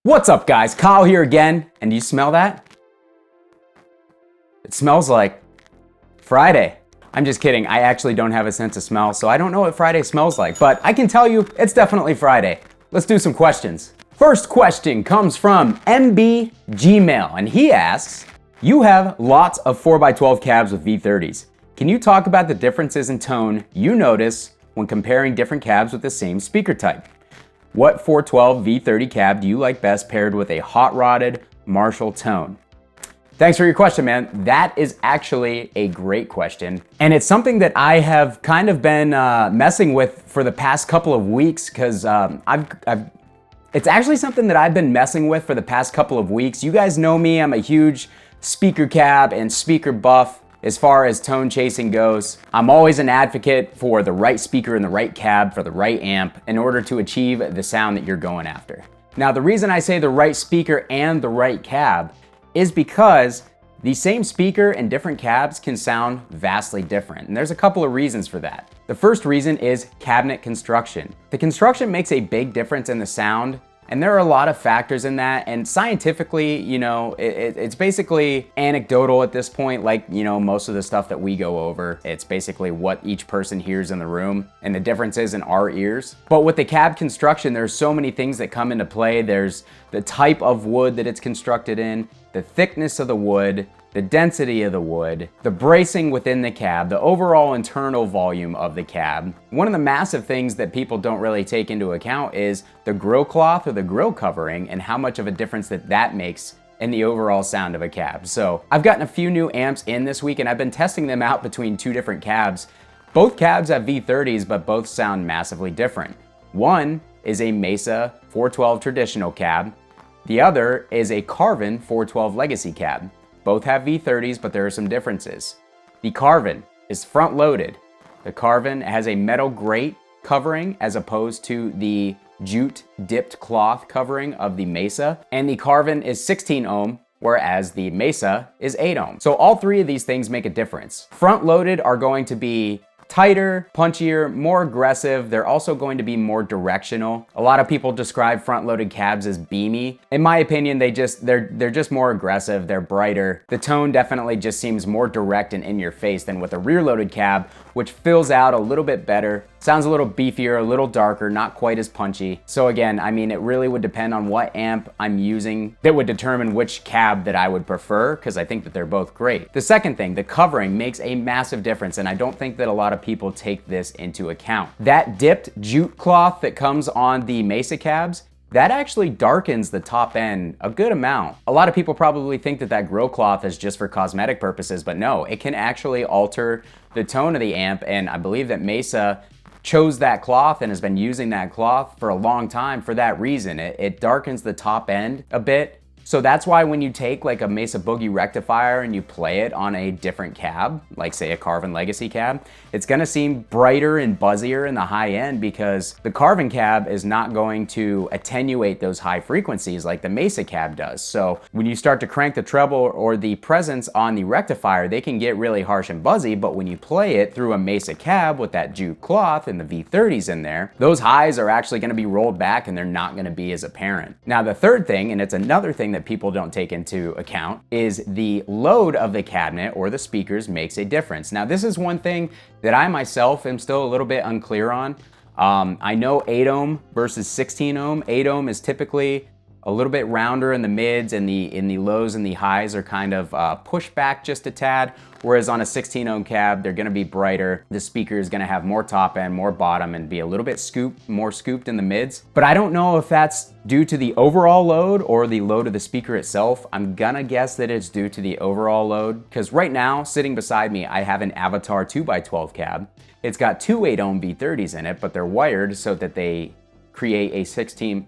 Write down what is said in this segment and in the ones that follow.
What's up guys, Kyle here again, and do you smell that? It smells like Friday. I'm just kidding, I actually don't have a sense of smell, so I don't know what Friday smells like, but I can tell you it's definitely Friday. Let's do some questions. First question comes from MB Gmail, and he asks, you have lots of 4x12 cabs with V30s. Can you talk about the differences in tone you notice when comparing different cabs with the same speaker type? What 412 V30 cab do you like best paired with a hot rodded Marshall tone? Thanks for your question, man. That is actually a great question. And it's something that I have kind of been messing with for the past couple of weeks because it's actually something that I've been messing with for the past couple of weeks. You guys know me, I'm a huge speaker cab and speaker buff. As far as tone chasing goes, I'm always an advocate for the right speaker in the right cab for the right amp in order to achieve the sound that you're going after. Now, the reason I say the right speaker and the right cab is because the same speaker in different cabs can sound vastly different, and there's a couple of reasons for that. The first reason is cabinet construction. The construction makes a big difference in the sound, and there are a lot of factors in that, and scientifically, you know, it's basically anecdotal at this point, like, you know, most of the stuff that we go over. It's basically what each person hears in the room and the differences in our ears. But with the cab construction, there's so many things that come into play. There's the type of wood that it's constructed in, the thickness of the wood, the density of the wood, the bracing within the cab, the overall internal volume of the cab. One of the massive things that people don't really take into account is the grill cloth or the grill covering and how much of a difference that makes in the overall sound of a cab. So I've gotten a few new amps in this week and I've been testing them out between two different cabs. Both cabs have V30s, but both sound massively different. One is a Mesa 412 traditional cab. The other is a Carvin 412 legacy cab. Both have V30s, but there are some differences. The Carvin is front loaded. The Carvin has a metal grate covering as opposed to the jute dipped cloth covering of the Mesa. And the Carvin is 16 ohm, whereas the Mesa is 8 ohm. So all three of these things make a difference. Front loaded are going to be tighter, punchier, more aggressive. They're also going to be more directional. A lot of people describe front-loaded cabs as beamy. In my opinion, they're just more aggressive, they're brighter. The tone definitely just seems more direct and in your face than with a rear-loaded cab, which fills out a little bit better, sounds a little beefier, a little darker, not quite as punchy. So again, I mean, it really would depend on what amp I'm using that would determine which cab that I would prefer, because I think that they're both great. The second thing, the covering makes a massive difference, and I don't think that a lot of people take this into account. That dipped jute cloth that comes on the Mesa cabs, that actually darkens the top end a good amount. A lot of people probably think that that grill cloth is just for cosmetic purposes, but no, it can actually alter the tone of the amp, and I believe that Mesa chose that cloth and has been using that cloth for a long time for that reason. It darkens the top end a bit. So that's why when you take like a Mesa Boogie rectifier and you play it on a different cab, like say a Carvin Legacy cab, it's gonna seem brighter and buzzier in the high end because the Carvin cab is not going to attenuate those high frequencies like the Mesa cab does. So when you start to crank the treble or the presence on the rectifier, they can get really harsh and buzzy, but when you play it through a Mesa cab with that jute cloth and the V30s in there, those highs are actually gonna be rolled back and they're not gonna be as apparent. Now the third thing, and it's another thing that people don't take into account, is the load of the cabinet or the speakers makes a difference. Now this is one thing that I myself am still a little bit unclear on. I know 8 ohm versus 16 ohm. 8 ohm is typically a little bit rounder in the mids, and in the lows and the highs are kind of pushed back just a tad, whereas on a 16 ohm cab, they're gonna be brighter. The speaker is gonna have more top end, more bottom, and be a little bit more scooped in the mids. But I don't know if that's due to the overall load or the load of the speaker itself. I'm gonna guess that it's due to the overall load, because right now, sitting beside me, I have an Avatar 2x12 cab. It's got two 8 ohm V30s in it, but they're wired so that they create a 16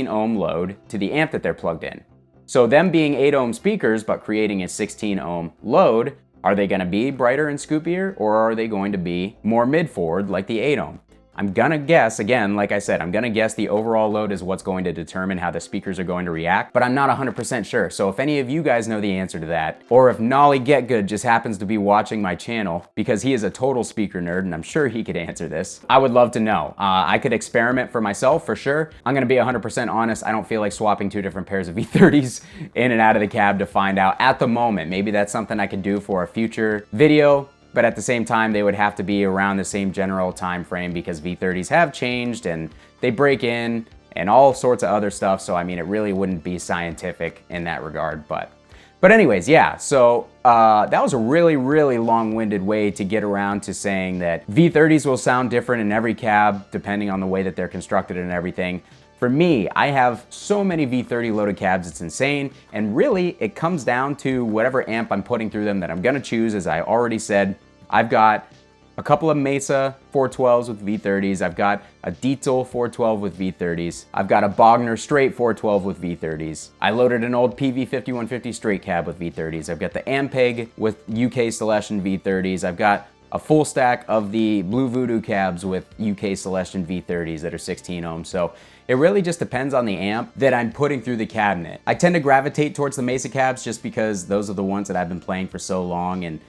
ohm load to the amp that they're plugged in. So them being 8 ohm speakers, but creating a 16 ohm load, are they gonna be brighter and scoopier, or are they going to be more mid-forward like the 8 ohm? I'm gonna guess, again, like I said, I'm gonna guess the overall load is what's going to determine how the speakers are going to react, but I'm not 100% sure. So if any of you guys know the answer to that, or if Nolly Get Good just happens to be watching my channel, because he is a total speaker nerd and I'm sure he could answer this, I would love to know. I could experiment for myself for sure. I'm gonna be 100% honest, I don't feel like swapping two different pairs of V30s in and out of the cab to find out at the moment. Maybe that's something I could do for a future video, but at the same time, they would have to be around the same general time frame because V30s have changed and they break in and all sorts of other stuff. So I mean, it really wouldn't be scientific in that regard. But anyways, yeah, so that was a really, really long-winded way to get around to saying that V30s will sound different in every cab depending on the way that they're constructed and everything. For me, I have so many V30 loaded cabs, it's insane. And really, it comes down to whatever amp I'm putting through them that I'm gonna choose. As I already said, I've got a couple of Mesa 412s with V30s. I've got a Dietzel 412 with V30s. I've got a Bogner straight 412 with V30s. I loaded an old PV5150 straight cab with V30s. I've got the Ampeg with UK Celestion V30s. I've got a full stack of the Blue Voodoo cabs with UK Celestion V30s that are 16 ohms. So it really just depends on the amp that I'm putting through the cabinet. I tend to gravitate towards the Mesa cabs just because those are the ones that I've been playing for so long and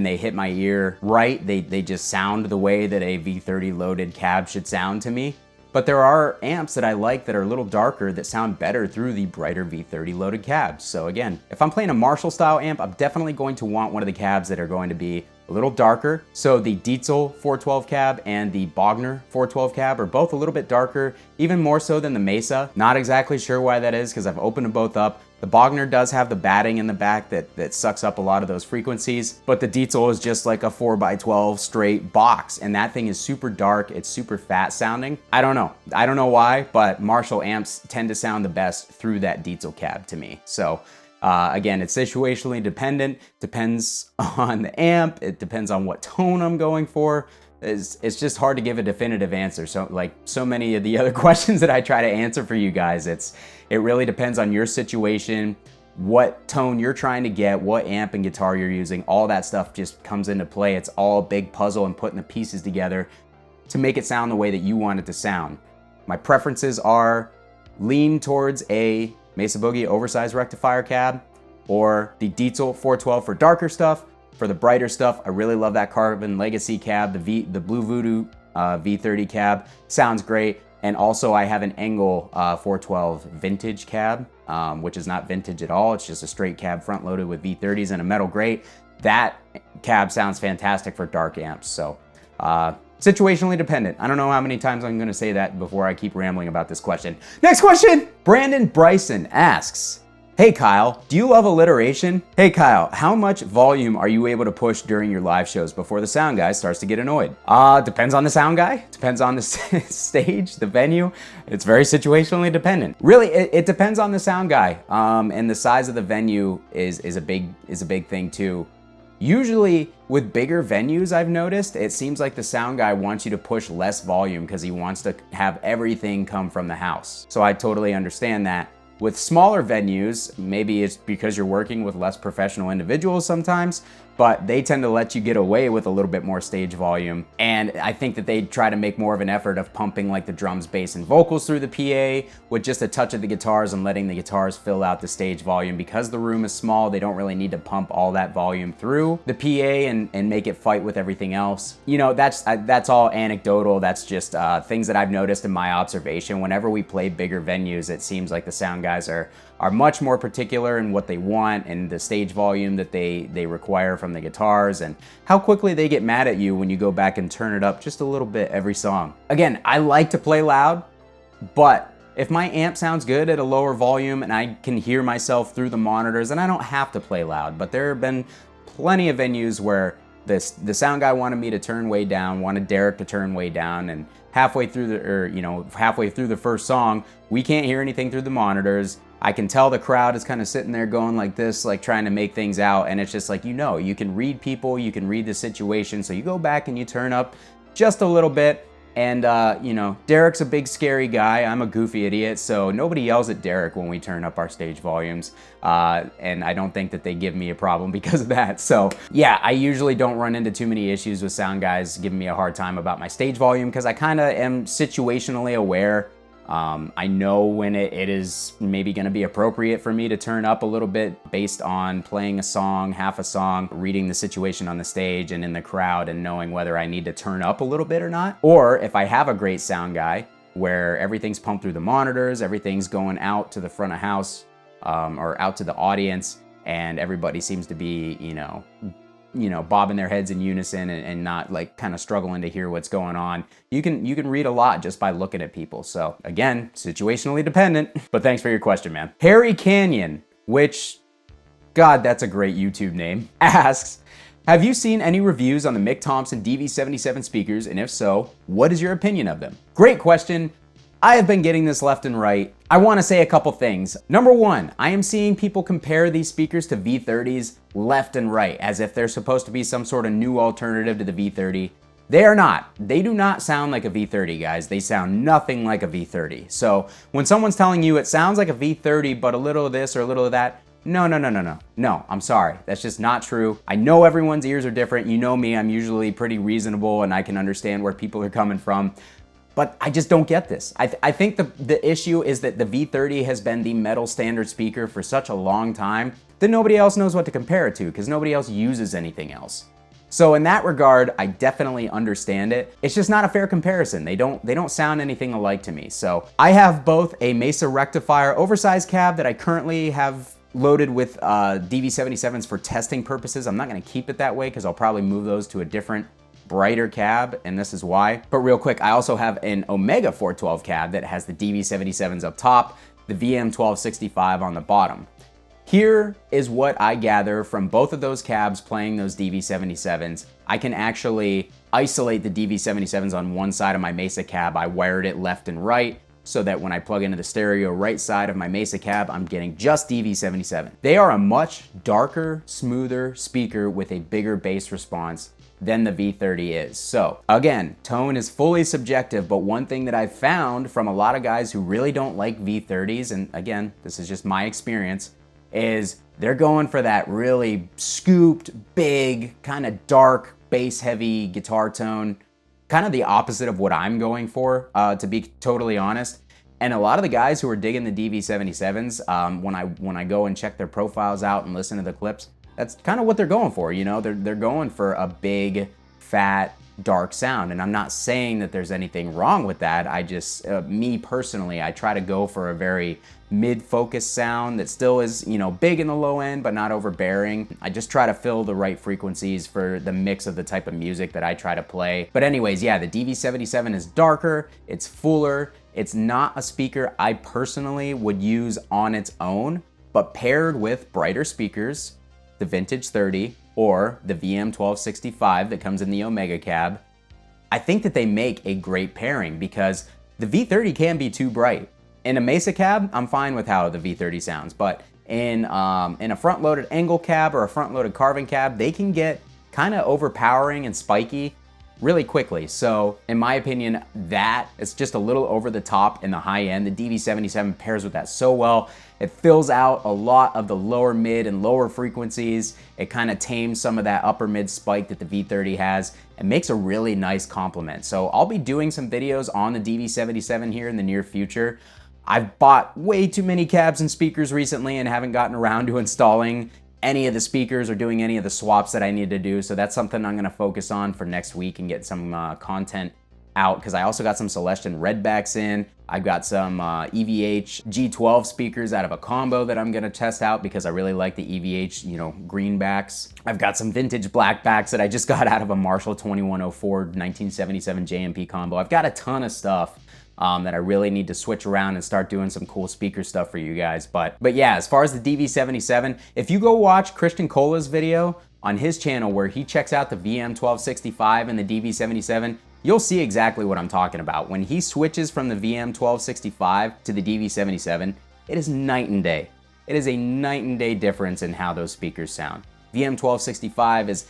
they hit my ear right. They just sound the way that a V30 loaded cab should sound to me. But there are amps that I like that are a little darker that sound better through the brighter V30 loaded cabs. So again, if I'm playing a Marshall style amp, I'm definitely going to want one of the cabs that are going to be a little darker. So the Dietzel 412 cab and the Bogner 412 cab are both a little bit darker, even more so than the Mesa. Not exactly sure why that is because I've opened them both up. The Bogner does have the batting in the back that sucks up a lot of those frequencies, but the Dietzel is just like a 4x12 straight box, and that thing is super dark, it's super fat sounding. I don't know why, but Marshall amps tend to sound the best through that Dietzel cab to me. So again, it's situationally dependent, depends on the amp, it depends on what tone I'm going for. It's just hard to give a definitive answer. So like so many of the other questions that I try to answer for you guys, it really depends on your situation, what tone you're trying to get, what amp and guitar you're using. All that stuff just comes into play. It's all a big puzzle and putting the pieces together to make it sound the way that you want it to sound. My preferences are lean towards a Mesa Boogie oversized rectifier cab or the Dietzel 412 for darker stuff. For the brighter stuff, I really love that Carbon Legacy cab. The Blue Voodoo V30 cab sounds great. And also I have an Engel 412 vintage cab, which is not vintage at all. It's just a straight cab front loaded with V30s and a metal grate. That cab sounds fantastic for dark amps. So situationally dependent. I don't know how many times I'm gonna say that before I keep rambling about this question. Next question, Brandon Bryson asks, hey Kyle, do you love alliteration? Hey Kyle, how much volume are you able to push during your live shows before the sound guy starts to get annoyed? Depends on the sound guy, depends on the stage, the venue. It's very situationally dependent. Really, it depends on the sound guy, and the size of the venue is a big thing too. Usually with bigger venues, I've noticed, it seems like the sound guy wants you to push less volume because he wants to have everything come from the house. So I totally understand that. With smaller venues, maybe it's because you're working with less professional individuals sometimes, but they tend to let you get away with a little bit more stage volume. And I think that they try to make more of an effort of pumping like the drums, bass, and vocals through the PA with just a touch of the guitars and letting the guitars fill out the stage volume. Because the room is small, they don't really need to pump all that volume through the PA and make it fight with everything else. You know, that's all anecdotal. That's just things that I've noticed in my observation. Whenever we play bigger venues, it seems like the sound guys are much more particular in what they want and the stage volume that they require from the guitars and how quickly they get mad at you when you go back and turn it up just a little bit every song. Again, I like to play loud, but if my amp sounds good at a lower volume and I can hear myself through the monitors, then I don't have to play loud. But there have been plenty of venues where the sound guy wanted me to turn way down, wanted Derek to turn way down, and halfway through the first song, we can't hear anything through the monitors. I can tell the crowd is kind of sitting there going like this, like trying to make things out, and it's just like, you can read people, you can read the situation, so you go back and you turn up just a little bit, And, you know, Derek's a big scary guy. I'm a goofy idiot, so nobody yells at Derek when we turn up our stage volumes. And I don't think that they give me a problem because of that. So yeah, I usually don't run into too many issues with sound guys giving me a hard time about my stage volume because I kind of am situationally aware. I know when it is maybe going to be appropriate for me to turn up a little bit based on playing a song, half a song, reading the situation on the stage and in the crowd and knowing whether I need to turn up a little bit or not. Or if I have a great sound guy where everything's pumped through the monitors, everything's going out to the front of house or out to the audience, and everybody seems to be, you know, bobbing their heads in unison and not like kind of struggling to hear what's going on. You can read a lot just by looking at people. So again, situationally dependent, but thanks for your question, man. Harry Canyon, which, God, that's a great YouTube name, asks, have you seen any reviews on the Mick Thomson DV77 speakers? And if so, what is your opinion of them? Great question. I have been getting this left and right. I want to say a couple things. Number one, I am seeing people compare these speakers to V30s left and right, as if they're supposed to be some sort of new alternative to the V30. They are not. They do not sound like a V30, guys. They sound nothing like a V30. So when someone's telling you it sounds like a V30, but a little of this or a little of that, no, I'm sorry. That's just not true. I know everyone's ears are different. You know me, I'm usually pretty reasonable and I can understand where people are coming from. But I just don't get this. I think the issue is that the V30 has been the metal standard speaker for such a long time that nobody else knows what to compare it to because nobody else uses anything else. So in that regard, I definitely understand it. It's just not a fair comparison. They don't sound anything alike to me. So I have both a Mesa rectifier oversized cab that I currently have loaded with DV77s for testing purposes. I'm not gonna keep it that way because I'll probably move those to a different brighter cab, and this is why. But real quick, I also have an Omega 412 cab that has the DV77s up top, the VM1265 on the bottom. Here is what I gather from both of those cabs playing those DV77s. I can actually isolate the DV77s on one side of my Mesa cab. I wired it left and right so that when I plug into the stereo right side of my Mesa cab, I'm getting just DV77. They are a much darker, smoother speaker with a bigger bass response than the V30 is. So again, tone is fully subjective, but one thing that I've found from a lot of guys who really don't like V30s, and again, this is just my experience, is they're going for that really scooped, big, kind of dark, bass heavy guitar tone, kind of the opposite of what I'm going for, to be totally honest. And a lot of the guys who are digging the DV77s, when I go and check their profiles out and listen to the clips, that's kind of what they're going for, you know? They're going for a big, fat, dark sound. And I'm not saying that there's anything wrong with that. I just, me personally, I try to go for a very mid-focus sound that still is, you know, big in the low end, but not overbearing. I just try to fill the right frequencies for the mix of the type of music that I try to play. But anyways, yeah, the DV77 is darker, it's fuller. It's not a speaker I personally would use on its own, but paired with brighter speakers, the Vintage 30 or the VM1265 that comes in the Omega cab, I think that they make a great pairing because the V30 can be too bright. In a Mesa cab, I'm fine with how the V30 sounds, but in a front-loaded angle cab or a front-loaded carving cab, they can get kind of overpowering and spiky really quickly. So in my opinion, that is just a little over the top in the high end. The DV77 pairs with that so well. It fills out a lot of the lower mid and lower frequencies. It kind of tames some of that upper mid spike that the V30 has and makes a really nice complement. So I'll be doing some videos on the DV77 here in the near future. I've bought way too many cabs and speakers recently and haven't gotten around to installing any of the speakers or doing any of the swaps that I need to do. So that's something I'm gonna focus on for next week and get some content out, because I also got some Celestion Redbacks in. I've got some EVH G12 speakers out of a combo that I'm gonna test out because I really like the EVH, you know, greenbacks. I've got some vintage blackbacks that I just got out of a Marshall 2104 1977 JMP combo. I've got a ton of stuff that I really need to switch around and start doing some cool speaker stuff for you guys. But yeah, as far as the DV77, if you go watch Christian Cola's video on his channel where he checks out the VM1265 and the DV77, you'll see exactly what I'm talking about. When he switches from the VM1265 to the DV77, it is night and day. It is a night and day difference in how those speakers sound. VM1265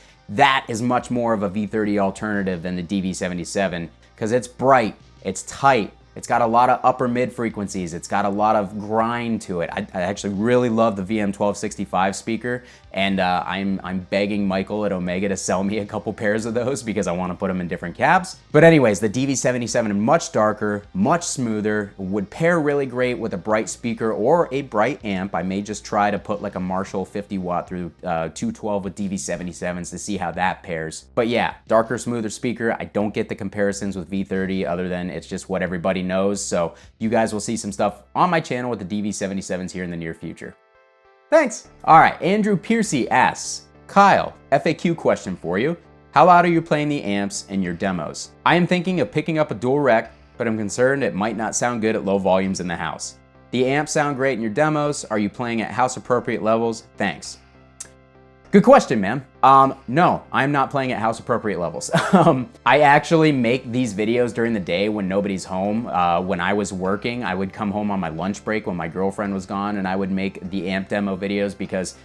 is much more of a V30 alternative than the DV77. because it's bright, it's tight, it's got a lot of upper mid frequencies, it's got a lot of grind to it. I actually really love the VM1265 speaker, and I'm begging Michael at Omega to sell me a couple pairs of those because I want to put them in different cabs. But anyways, the DV77 is much darker, much smoother, would pair really great with a bright speaker or a bright amp. I may just try to put like a Marshall 50 watt through 212 with DV77s to see how that pairs. But yeah, darker, smoother speaker. I don't get the comparisons with V30 other than it's just what everybody knows. So you guys will see some stuff on my channel with the DV77s here in the near future. Thanks. All right, Andrew Piercy asks, Kyle, FAQ question for you. How loud are you playing the amps in your demos? I am thinking of picking up a dual rec, but I'm concerned it might not sound good at low volumes in the house. The amps sound great in your demos. Are you playing at house appropriate levels? Thanks. Good question, man. No, I'm not playing at house appropriate levels. I actually make these videos during the day when nobody's home. When I was working, I would come home on my lunch break when my girlfriend was gone, and I would make the amp demo videos because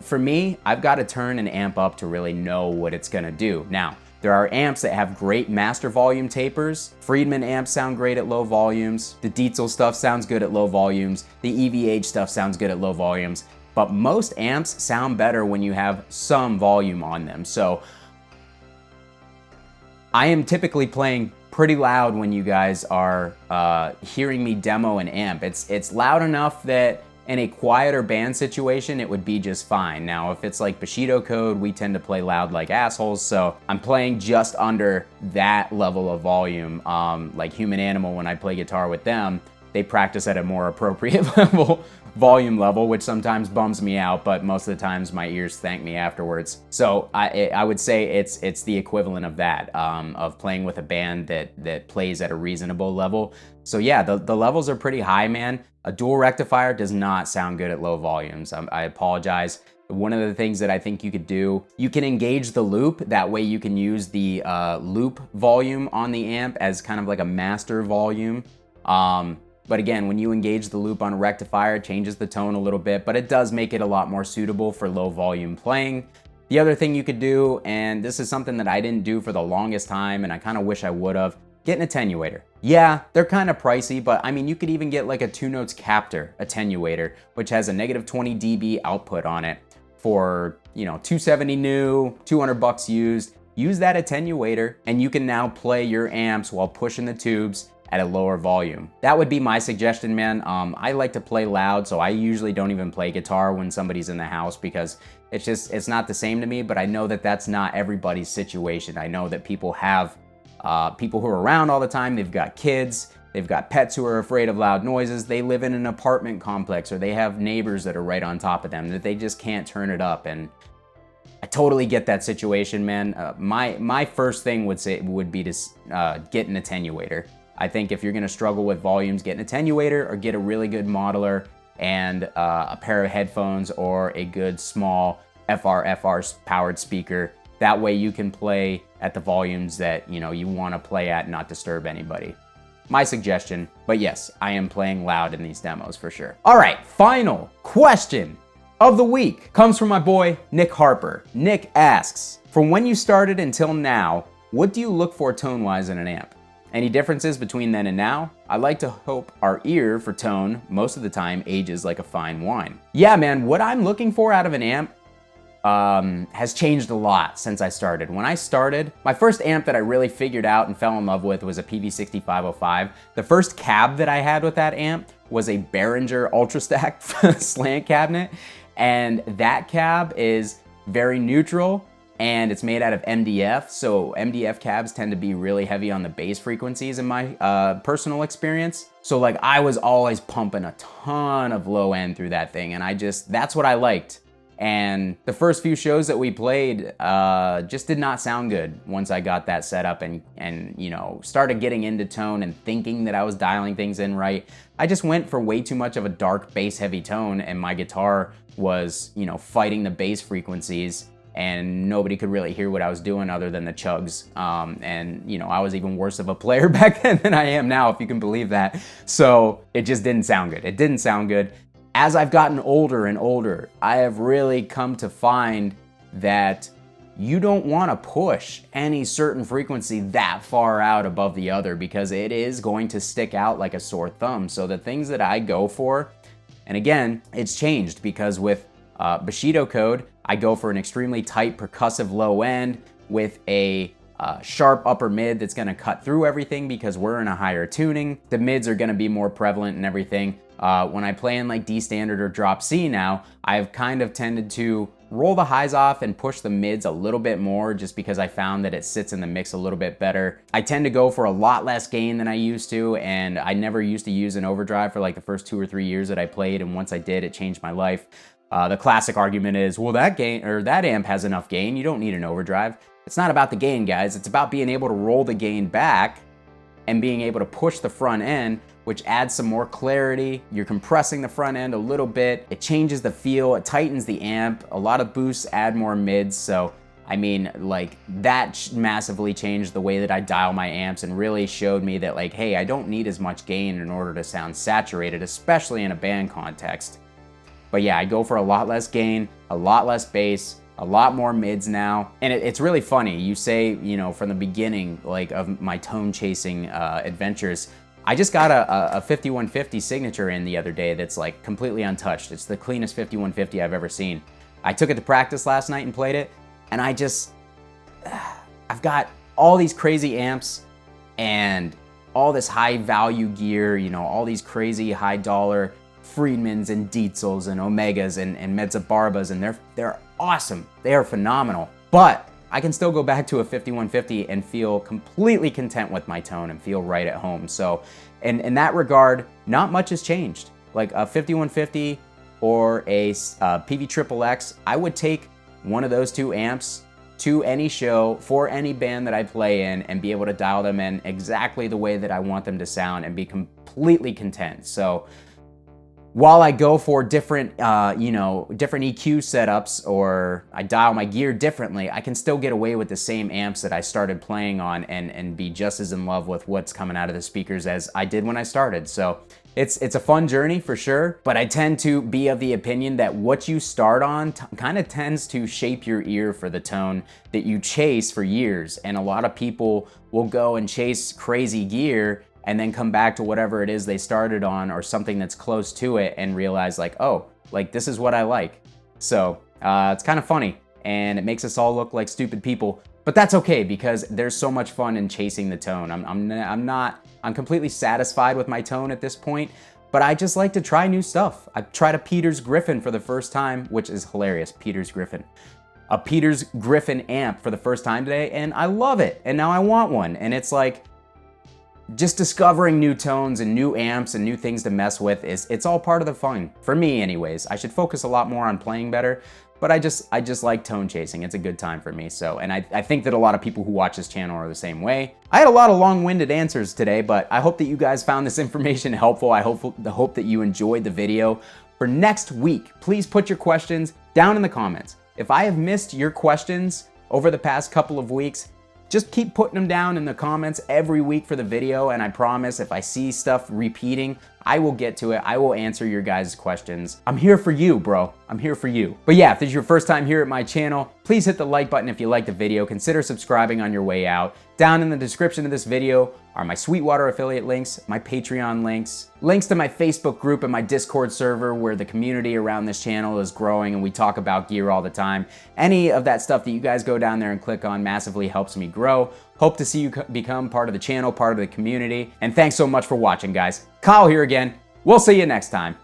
for me, I've got to turn an amp up to really know what it's gonna do. Now, there are amps that have great master volume tapers. Friedman amps sound great at low volumes. The Dietzel stuff sounds good at low volumes. The EVH stuff sounds good at low volumes. But most amps sound better when you have some volume on them. So I am typically playing pretty loud when you guys are hearing me demo an amp. It's loud enough that in a quieter band situation, it would be just fine. Now, if it's like Bushido code, we tend to play loud like assholes. So I'm playing just under that level of volume. Like Human Animal, when I play guitar with them, they practice at a more appropriate volume level, which sometimes bums me out, but most of the times my ears thank me afterwards. So I would say it's the equivalent of that, of playing with a band that plays at a reasonable level. So yeah, the levels are pretty high, man. A dual rectifier does not sound good at low volumes. I apologize. One of the things that I think you could do, you can engage the loop. That way you can use the loop volume on the amp as kind of like a master volume. But again, when you engage the loop on a rectifier, it changes the tone a little bit, but it does make it a lot more suitable for low volume playing. The other thing you could do, and this is something that I didn't do for the longest time, and I kind of wish I would have, get an attenuator. Yeah, they're kind of pricey, but I mean, you could even get like a 2 notes captor attenuator, which has a -20 dB output on it for, you know, $270 new, $200 used. Use that attenuator, and you can now play your amps while pushing the tubes at a lower volume. That would be my suggestion, man. I like to play loud, so I usually don't even play guitar when somebody's in the house because it's not the same to me, but I know that that's not everybody's situation. I know that people have people who are around all the time. They've got kids, they've got pets who are afraid of loud noises, they live in an apartment complex, or they have neighbors that are right on top of them that they just can't turn it up. And I totally get that situation, man. My first thing would be to get an attenuator. I think if you're gonna struggle with volumes, get an attenuator or get a really good modeler and a pair of headphones or a good small FR powered speaker. That way you can play at the volumes that you wanna play at and not disturb anybody. My suggestion, but yes, I am playing loud in these demos for sure. All right, final question of the week comes from my boy, Nick Harper. Nick asks, from when you started until now, what do you look for tone-wise in an amp? Any differences between then and now? I like to hope our ear for tone most of the time ages like a fine wine. Yeah, man, what I'm looking for out of an amp has changed a lot since I started. When I started, my first amp that I really figured out and fell in love with was a PV6505. The first cab that I had with that amp was a Behringer UltraStack slant cabinet, and that cab is very neutral, and it's made out of MDF, so MDF cabs tend to be really heavy on the bass frequencies in my personal experience. So like I was always pumping a ton of low end through that thing, and that's what I liked. And the first few shows that we played just did not sound good once I got that set up and started getting into tone and thinking that I was dialing things in right. I just went for way too much of a dark bass heavy tone, and my guitar was, fighting the bass frequencies, and nobody could really hear what I was doing other than the chugs. And I was even worse of a player back then than I am now, if you can believe that. So it just didn't sound good. It didn't sound good. As I've gotten older and older, I have really come to find that you don't want to push any certain frequency that far out above the other because it is going to stick out like a sore thumb. So the things that I go for, and again, it's changed because with Bushido code, I go for an extremely tight percussive low end with a sharp upper mid that's going to cut through everything because we're in a higher tuning. The mids are going to be more prevalent and everything. When I play in like D standard or drop C now, I've kind of tended to roll the highs off and push the mids a little bit more just because I found that it sits in the mix a little bit better. I tend to go for a lot less gain than I used to, and I never used to use an overdrive for like the first 2 or 3 years that I played, and once I did, it changed my life. The classic argument is, well, that amp has enough gain, you don't need an overdrive. It's not about the gain, guys. It's about being able to roll the gain back and being able to push the front end, which adds some more clarity. You're compressing the front end a little bit. It changes the feel, it tightens the amp. A lot of boosts add more mids. So, I mean, like that massively changed the way that I dial my amps and really showed me that like, hey, I don't need as much gain in order to sound saturated, especially in a band context. But yeah, I go for a lot less gain, a lot less bass, a lot more mids now. And it's really funny. You say, you know, from the beginning, like of my tone chasing adventures, I just got a 5150 signature in the other day that's like completely untouched. It's the cleanest 5150 I've ever seen. I took it to practice last night and played it, and I've got all these crazy amps and all this high value gear, you know, all these crazy high dollar Friedmans and Dietzels and Omegas and Mezzabarbas, and they're awesome. They are phenomenal. But I can still go back to a 5150 and feel completely content with my tone and feel right at home. So in that regard, not much has changed. Like a 5150 or a PV I would take one of those two amps to any show for any band that I play in and be able to dial them in exactly the way that I want them to sound and be completely content. So while I go for different, different EQ setups, or I dial my gear differently, I can still get away with the same amps that I started playing on and be just as in love with what's coming out of the speakers as I did when I started. So it's a fun journey for sure, but I tend to be of the opinion that what you start on kind of tends to shape your ear for the tone that you chase for years. And a lot of people will go and chase crazy gear and then come back to whatever it is they started on or something that's close to it and realize like, oh, like this is what I like. So it's kind of funny and it makes us all look like stupid people, but that's okay because there's so much fun in chasing the tone. I'm completely satisfied with my tone at this point, but I just like to try new stuff. I tried a Peters Griffin for the first time, which is hilarious, Peters Griffin. A Peters Griffin amp for the first time today, and I love it. And now I want one. And it's like, just discovering new tones and new amps and new things to mess with it's all part of the fun. For me anyways. I should focus a lot more on playing better, but I just like tone chasing. It's a good time for me. So, and I think that a lot of people who watch this channel are the same way. I had a lot of long-winded answers today, but I hope that you guys found this information helpful. I hope that you enjoyed the video. For next week, please put your questions down in the comments. If I have missed your questions over the past couple of weeks, just keep putting them down in the comments every week for the video, and I promise if I see stuff repeating, I will get to it. I will answer your guys' questions. I'm here for you, bro. I'm here for you. But yeah, if this is your first time here at my channel, please hit the like button if you like the video. Consider subscribing on your way out. Down in the description of this video are my Sweetwater affiliate links, my Patreon links, links to my Facebook group and my Discord server where the community around this channel is growing and we talk about gear all the time. Any of that stuff that you guys go down there and click on massively helps me grow. Hope to see you become part of the channel, part of the community. And thanks so much for watching, guys. Kyle here again. We'll see you next time.